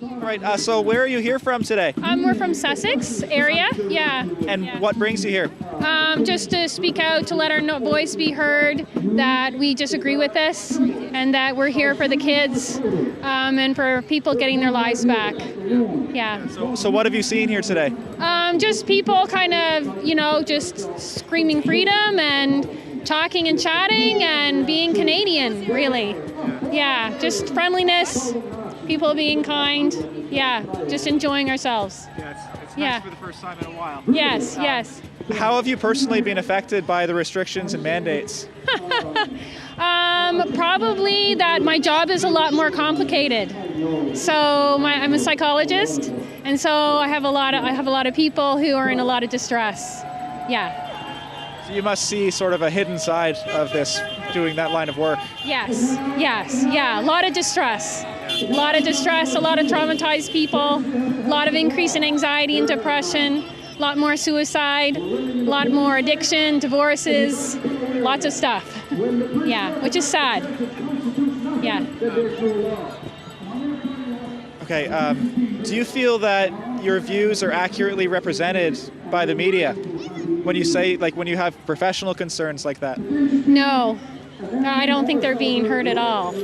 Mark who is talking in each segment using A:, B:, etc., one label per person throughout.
A: All right, so where are you here from today?
B: We're from Sussex area, yeah.
A: And
B: yeah.
A: what brings you here?
B: Just to speak out, to let our voice be heard, that we disagree with this, and that we're here for the kids, and for people getting their lives back. Yeah.
A: So what have you seen here today?
B: Just people kind of, just screaming freedom and talking and chatting and being Canadian, really. Yeah, just friendliness, people being kind. Yeah, just enjoying ourselves.
A: Yeah, it's nice for the first time in a while.
B: Yes, yes.
A: How have you personally been affected by the restrictions and mandates?
B: Probably that my job is a lot more complicated. So I'm a psychologist, and so I have a lot of people who are in a lot of distress. Yeah.
A: So you must see sort of a hidden side of this, doing that line of work.
B: Yes, yeah. A lot of distress. A lot of traumatized people, a lot of increase in anxiety and depression, a lot more suicide, a lot more addiction, divorces, lots of stuff. Yeah, which is sad. Yeah.
A: Okay, do you feel that your views are accurately represented by the media when you say, when you have professional concerns like that?
B: No, I don't think they're being heard at all.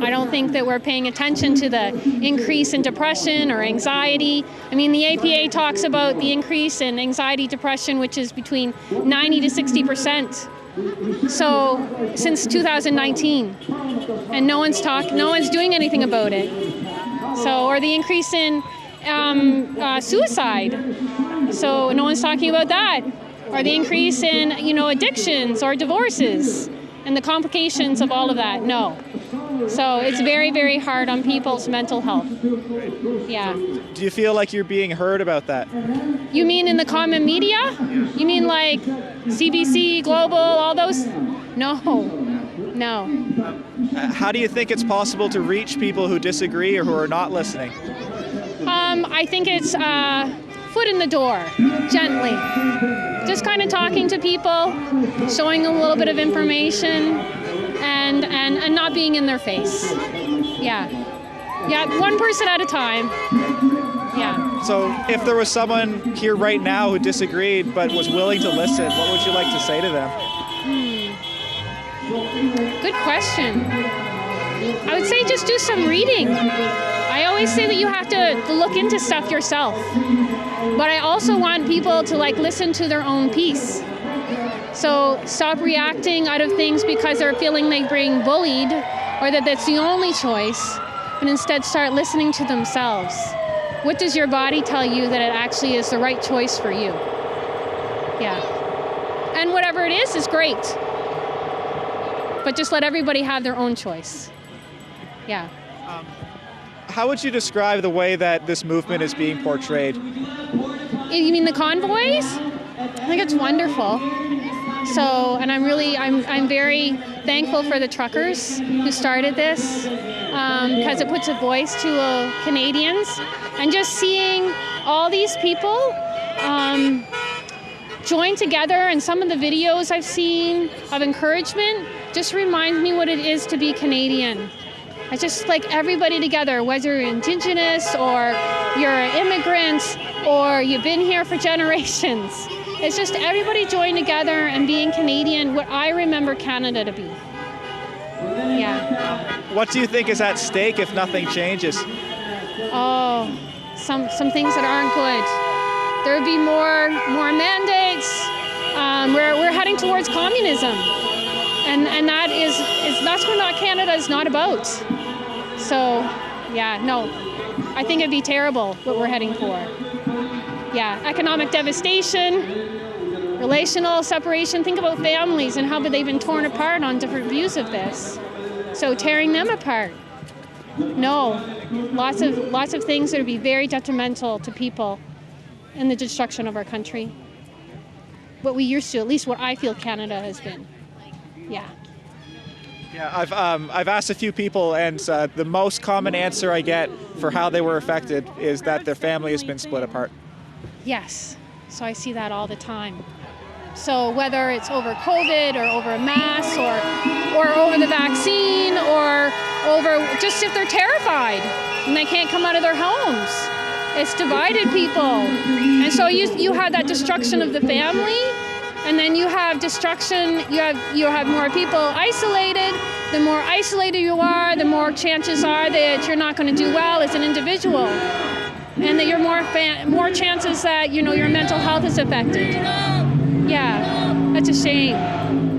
B: I don't think that we're paying attention to the increase in depression or anxiety. I mean, the APA talks about the increase in anxiety, depression, which is between 90 to 60%. So since 2019, and no one's doing anything about it. So, or the increase in suicide. So no one's talking about that. Or the increase in, addictions or divorces and the complications of all of that. No. So it's very, very hard on people's mental health. Yeah.
A: Do you feel like you're being heard about that?
B: You mean in the common media? You mean like CBC, Global, all those? No.
A: How do you think it's possible to reach people who disagree or who are not listening?
B: I think it's foot in the door, gently. Just kind of talking to people, showing a little bit of information, and not being in their face. Yeah, one person at a time. Yeah.
A: So if there was someone here right now who disagreed but was willing to listen, what would you like to say to them?
B: Good question. I would say just do some reading. I always say that you have to look into stuff yourself. But I also want people to listen to their own piece. So stop reacting out of things because they're feeling like being bullied or that that's the only choice, but instead start listening to themselves. What does your body tell you that it actually is the right choice for you? Yeah. And whatever it is great. But just let everybody have their own choice. Yeah.
A: How would you describe the way that this movement is being portrayed?
B: You mean the convoys? I think it's wonderful. So, and I'm very thankful for the truckers who started this, because it puts a voice to Canadians. And just seeing all these people join together, and some of the videos I've seen of encouragement just reminds me what it is to be Canadian. It's just like everybody together, whether you're Indigenous or you're an immigrant or you've been here for generations. It's just everybody joined together and being Canadian, what I remember Canada to be. Yeah.
A: What do you think is at stake if nothing changes?
B: Oh, some things that aren't good. There would be more mandates. We're heading towards communism. And that's what Canada is not about. So, yeah, no, I think it'd be terrible what we're heading for. Yeah, economic devastation, relational separation. Think about families and how they've been torn apart on different views of this. So tearing them apart. No, lots of things that would be very detrimental to people in the destruction of our country. What we used to, at least what I feel Canada has been. Yeah.
A: Yeah, I've asked a few people, and the most common answer I get for how they were affected is that their family has been split apart.
B: Yes, so I see that all the time. So whether it's over COVID or over a mask or over the vaccine or over just if they're terrified, and they can't come out of their homes. It's divided people. And so you have that destruction of the family, and then you have destruction, you have more people isolated. The more isolated you are, the more chances are that you're not going to do well as an individual, and that you're more chances that your mental health is affected. Yeah, that's a shame.